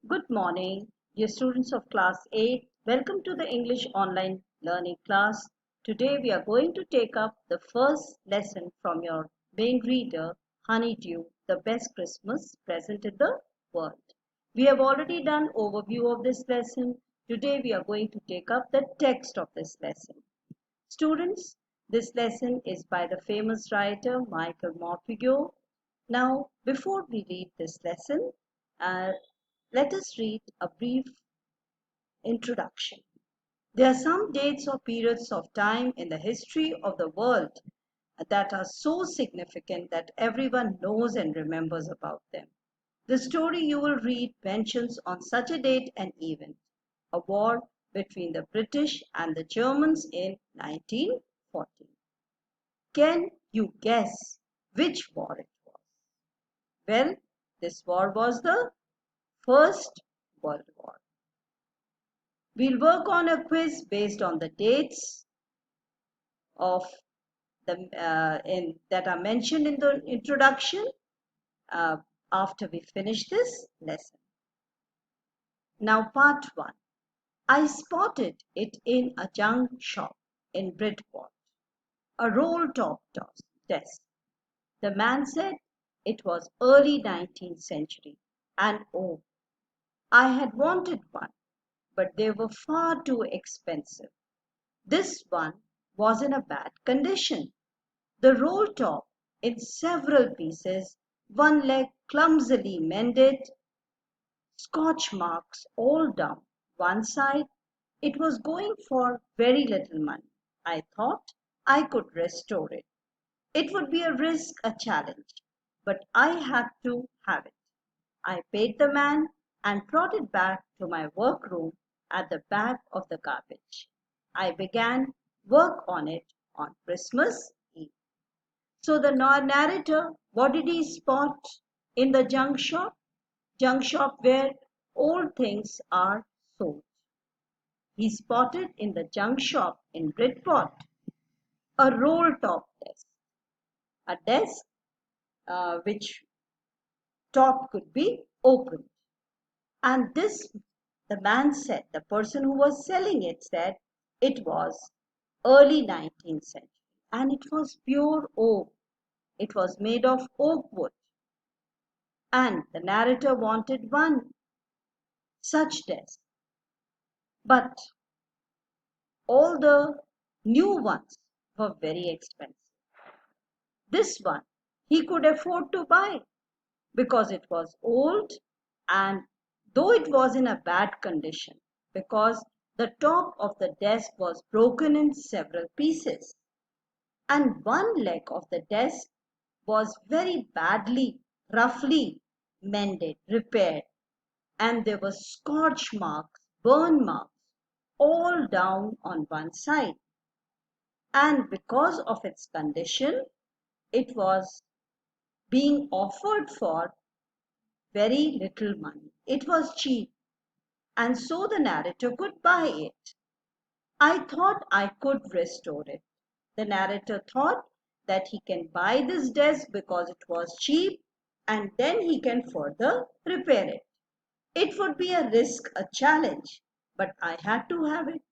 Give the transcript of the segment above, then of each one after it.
Good morning, dear students of class 8. Welcome to the English online learning class. Today we are going to take up the first lesson from your main reader, Honeydew, the best Christmas present in the world. We have already done overview of this lesson. Today we are going to take up the text of this lesson. Students, this lesson is by the famous writer Michael Morpurgo. Now, before we read this lesson, uh, let us read a brief introduction. There are some dates or periods of time in the history of the world that are so significant that everyone knows and remembers about them. The story you will read mentions on such a date and event, a war between the British and the Germans in 1914. Can you guess which war it was? Well, this war was the First World War. We'll work on a quiz based on the dates of that are mentioned in the introduction uh, after we finish this lesson. Now, part 1. I spotted it in a junk shop in Bridport, a roll-top desk. The man said it was early 19th century, and oh, I had wanted one, but they were far too expensive. This one was in a bad condition. The roll top in several pieces, one leg clumsily mended, scotch marks all down one side. It was going for very little money. I thought I could restore it. It would be a risk, a challenge, but I had to have it. I paid the man and brought it back to my workroom at the back of the garbage. I began work on it on Christmas Eve. So the narrator, what did he spot in the junk shop? Junk shop where old things are sold. He spotted in the junk shop in Bridport a roll-top desk, a desk which top could be opened. And this, the man said, the person who was selling it said it was early 19th century and it was pure oak. It was made of oak wood. And the narrator wanted one such desk. But all the new ones were very expensive. This one he could afford to buy because it was old and though it was in a bad condition because the top of the desk was broken in several pieces and one leg of the desk was very badly, roughly mended, repaired, and there were scorch marks, burn marks, all down on one side. And because of its condition, it was being offered for very little money. It was cheap, and so the narrator could buy it. I thought I could restore it. The narrator thought that he can buy this desk because it was cheap and then he can further repair it. It would be a risk, a challenge, but I had to have it.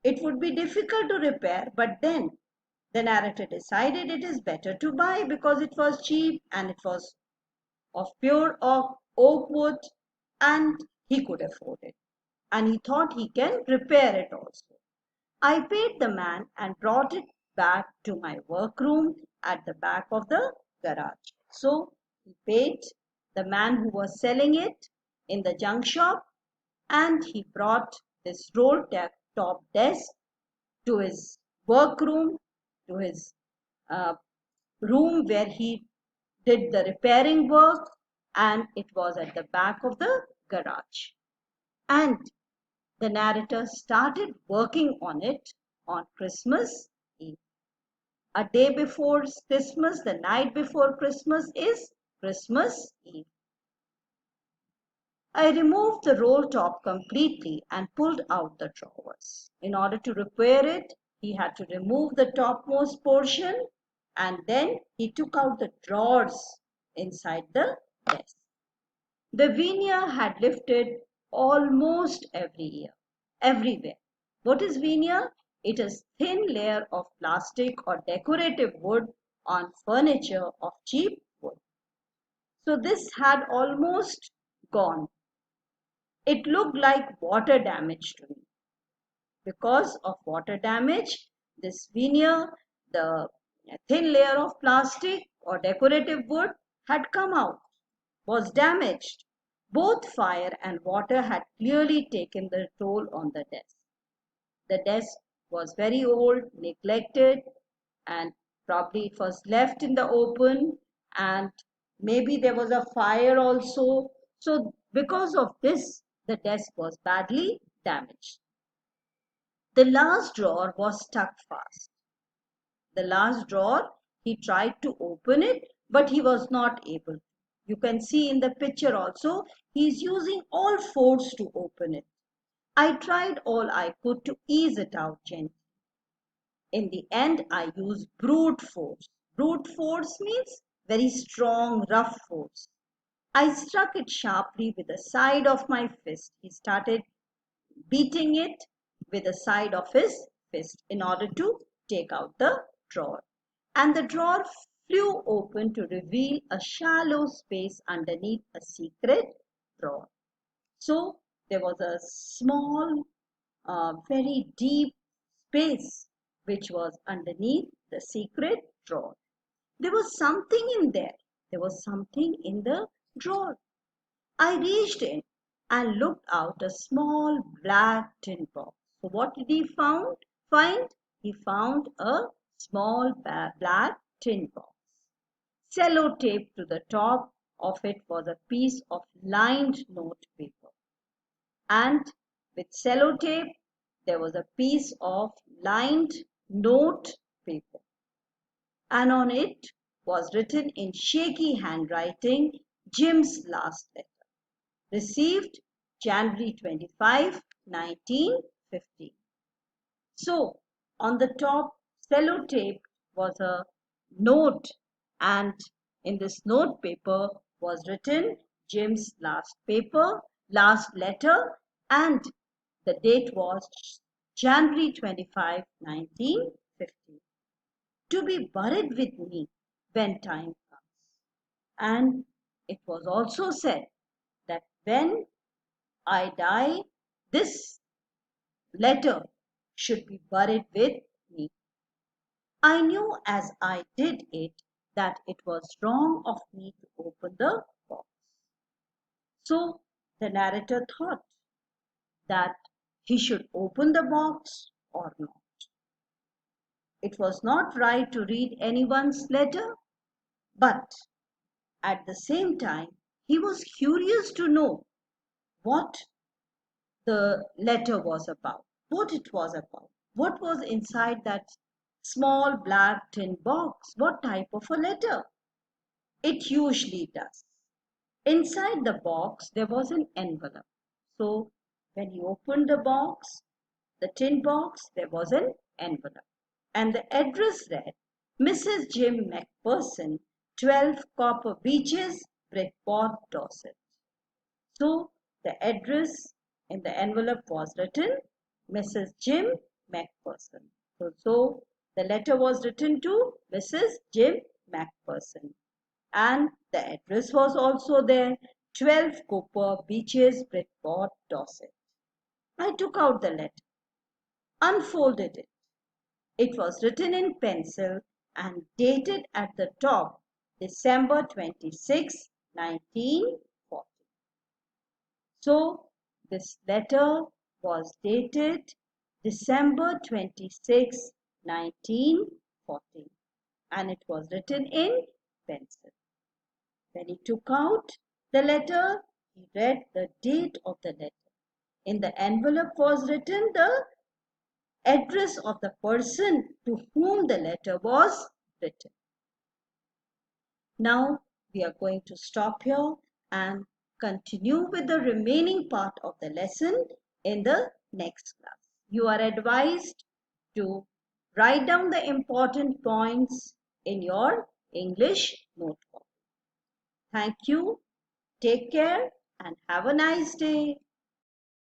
It would be difficult to repair, but then the narrator decided it is better to buy because it was cheap and it was of pure oak wood and he could afford it. And he thought he can repair it also. I paid the man and brought it back to my workroom at the back of the garage. So he paid the man who was selling it in the junk shop and he brought this roll top desk to his workroom, to his uh, room where he did the repairing work and it was at the back of the garage. And the narrator started working on it on Christmas Eve. A day before Christmas, the night before Christmas is Christmas Eve. I removed the roll top completely and pulled out the drawers. In order to repair it, he had to remove the topmost portion and then he took out the drawers inside the desk. The veneer had lifted almost every year, everywhere. What is veneer? It is thin layer of plastic or decorative wood on furniture of cheap wood. So this had almost gone. It looked like water damage to me. Because of water damage, this veneer, the thin layer of plastic or decorative wood, had come out, was damaged. Both fire and water had clearly taken their toll on the desk. The desk was very old, neglected, and probably it was left in the open, and maybe there was a fire also. So because of this, the desk was badly damaged. The last drawer was stuck fast. The last drawer, he tried to open it, but he was not able. You can see in the picture also, he is using all force to open it. I tried all I could to ease it out gently. In the end, I used brute force. Brute force means very strong, rough force. I struck it sharply with the side of my fist. He started beating it with the side of his fist in order to take out the drawer. And the drawer flew open to reveal a shallow space underneath a secret drawer. So there was a small, very deep space which was underneath the secret drawer. There was something in there. There was something in the drawer. I reached in and looked out a small black tin box. So what did he find? He found a small black tin box. Cello taped to the top of it was a piece of lined note paper. And with sellotape, there was a piece of lined note paper. And on it was written in shaky handwriting, Jim's last letter. Received January 25, 1950. So, on the top sellotape was a note, and in this note paper was written Jim's last letter, and the date was January 25, 1950. To be buried with me when time comes. And it was also said that when I die, this letter should be buried with me. I knew as I did it that it was wrong of me to open the box. So the narrator thought that he should open the box or not. It was not right to read anyone's letter, but at the same time, he was curious to know what the letter was about, what was inside that small black tin box, what type of a letter. It usually does. Inside the box, there was an envelope. So when he opened the box, the tin box, there was an envelope. And the address read, Mrs. Jim McPherson, 12 Copper Beaches, Bridport, Dorset. So the address in the envelope was written Mrs. Jim McPherson. So the letter was written to Mrs. Jim McPherson. And the address was also there, 12 Copper Beaches, Bridport, Dorset. I took out the letter, unfolded it. It was written in pencil and dated at the top December 26, 1940. So this letter was dated December 26, 1940, and it was written in pencil. When he took out the letter, he read the date of the letter. In the envelope was written the address of the person to whom the letter was written. Now we are going to stop here and continue with the remaining part of the lesson in the next class. You are advised to write down the important points in your English notebook. Thank you. Take care and have a nice day.